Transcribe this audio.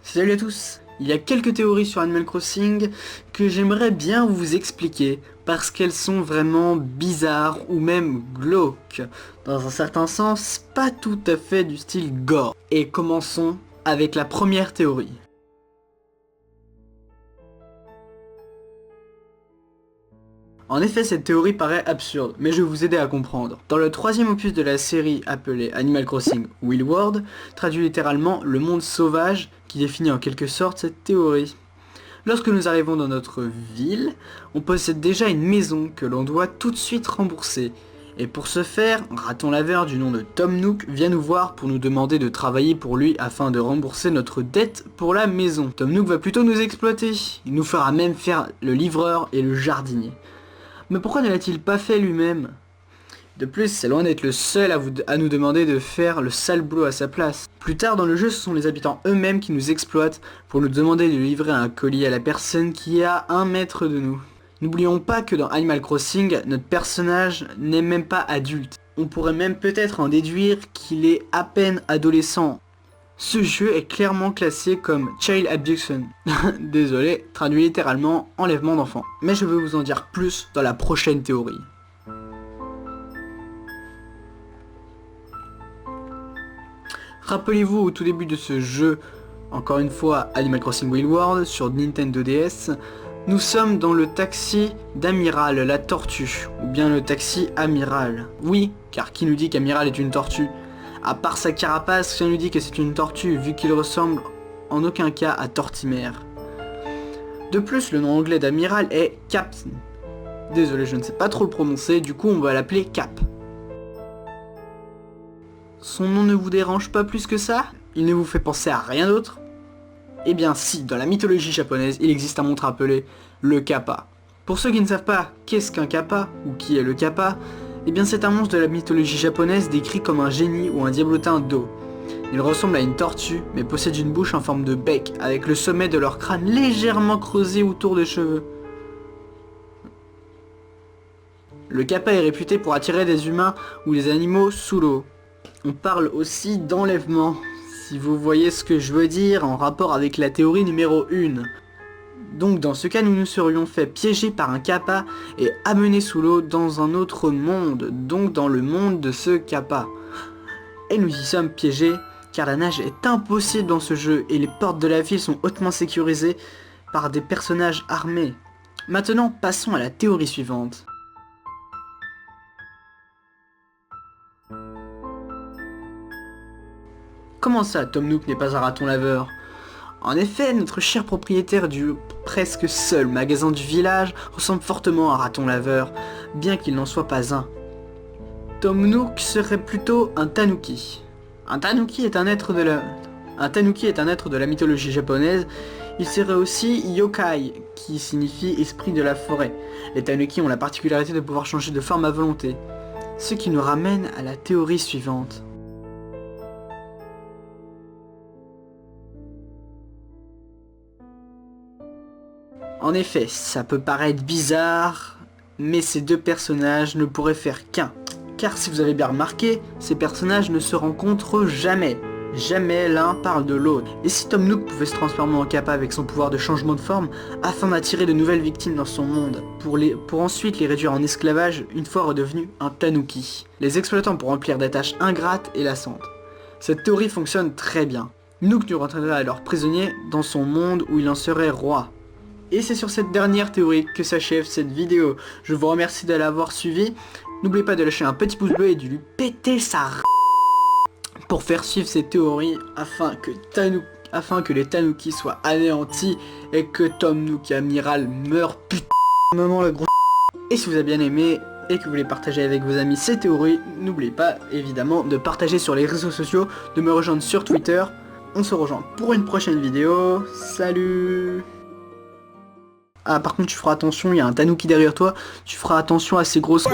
Salut à tous! Il y a quelques théories sur Animal Crossing que j'aimerais bien vous expliquer parce qu'elles sont vraiment bizarres ou même glauques. Dans un certain sens, pas tout à fait du style gore. Et commençons avec la première théorie. En effet, cette théorie paraît absurde, mais je vais vous aider à comprendre. Dans le troisième opus de la série appelé Animal Crossing Wild World, traduit littéralement le monde sauvage, qui définit en quelque sorte cette théorie. Lorsque nous arrivons dans notre ville, on possède déjà une maison que l'on doit tout de suite rembourser. Et pour ce faire, un raton laveur du nom de Tom Nook vient nous voir pour nous demander de travailler pour lui afin de rembourser notre dette pour la maison. Tom Nook va plutôt nous exploiter, il nous fera même faire le livreur et le jardinier. Mais pourquoi ne l'a-t-il pas fait lui-même? De plus, c'est loin d'être le seul à nous demander de faire le sale boulot à sa place. Plus tard dans le jeu, ce sont les habitants eux-mêmes qui nous exploitent pour nous demander de livrer un colis à la personne qui est à 1 mètre de nous. N'oublions pas que dans Animal Crossing, notre personnage n'est même pas adulte. On pourrait même peut-être en déduire qu'il est à peine adolescent. Ce jeu est clairement classé comme Child Abduction. Désolé, traduit littéralement enlèvement d'enfants. Mais je vais vous en dire plus dans la prochaine théorie. Rappelez-vous au tout début de ce jeu, encore une fois Animal Crossing Wild World sur Nintendo DS, nous sommes dans le taxi d'Amiral, la tortue, ou bien le taxi Amiral. Oui, car qui nous dit qu'Amiral est une tortue? À part sa carapace, rien nous dit que c'est une tortue, vu qu'il ressemble en aucun cas à Tortimer. De plus, le nom anglais d'Amiral est Captain. Désolé, je ne sais pas trop le prononcer, du coup on va l'appeler Cap. Son nom ne vous dérange pas plus que ça? Il ne vous fait penser à rien d'autre? Eh bien si, dans la mythologie japonaise, il existe un monstre appelé le Kappa. Pour ceux qui ne savent pas qu'est-ce qu'un Kappa, ou qui est le Kappa, eh bien c'est un monstre de la mythologie japonaise décrit comme un génie ou un diablotin d'eau. Il ressemble à une tortue, mais possède une bouche en forme de bec, avec le sommet de leur crâne légèrement creusé autour des cheveux. Le Kappa est réputé pour attirer des humains ou des animaux sous l'eau. On parle aussi d'enlèvement, si vous voyez ce que je veux dire, en rapport avec la théorie numéro 1. Donc dans ce cas, nous nous serions fait piéger par un Kappa et amenés sous l'eau dans un autre monde, donc dans le monde de ce Kappa. Et nous y sommes piégés, car la nage est impossible dans ce jeu et les portes de la ville sont hautement sécurisées par des personnages armés. Maintenant, passons à la théorie suivante. Comment ça, Tom Nook n'est pas un raton laveur? En effet, notre cher propriétaire du presque seul magasin du village ressemble fortement à un raton laveur, bien qu'il n'en soit pas un. Tom Nook serait plutôt un tanuki. Un tanuki est un être de la mythologie japonaise. Il serait aussi yokai, qui signifie esprit de la forêt. Les tanuki ont la particularité de pouvoir changer de forme à volonté. Ce qui nous ramène à la théorie suivante. En effet, ça peut paraître bizarre, mais ces deux personnages ne pourraient faire qu'un. Car si vous avez bien remarqué, ces personnages ne se rencontrent jamais. Jamais l'un parle de l'autre. Et si Tom Nook pouvait se transformer en Kappa avec son pouvoir de changement de forme, afin d'attirer de nouvelles victimes dans son monde, pour ensuite les réduire en esclavage une fois redevenu un Tanuki. Les exploitants pour remplir des tâches ingrates et lassantes. Cette théorie fonctionne très bien. Nook nous rendrait alors prisonnier dans son monde où il en serait roi. Et c'est sur cette dernière théorie que s'achève cette vidéo. Je vous remercie de l'avoir suivi. N'oubliez pas de lâcher un petit pouce bleu et de lui péter sa pour faire suivre ces théories afin que les Tanuki soient anéantis et que Tom Nook et Amiral meurent maman la grosse. Et si vous avez bien aimé et que vous voulez partager avec vos amis ces théories, n'oubliez pas évidemment de partager sur les réseaux sociaux, de me rejoindre sur Twitter. On se rejoint pour une prochaine vidéo. Salut! Ah par contre tu feras attention, il y a un Tanuki derrière toi, tu feras attention à ces grosses...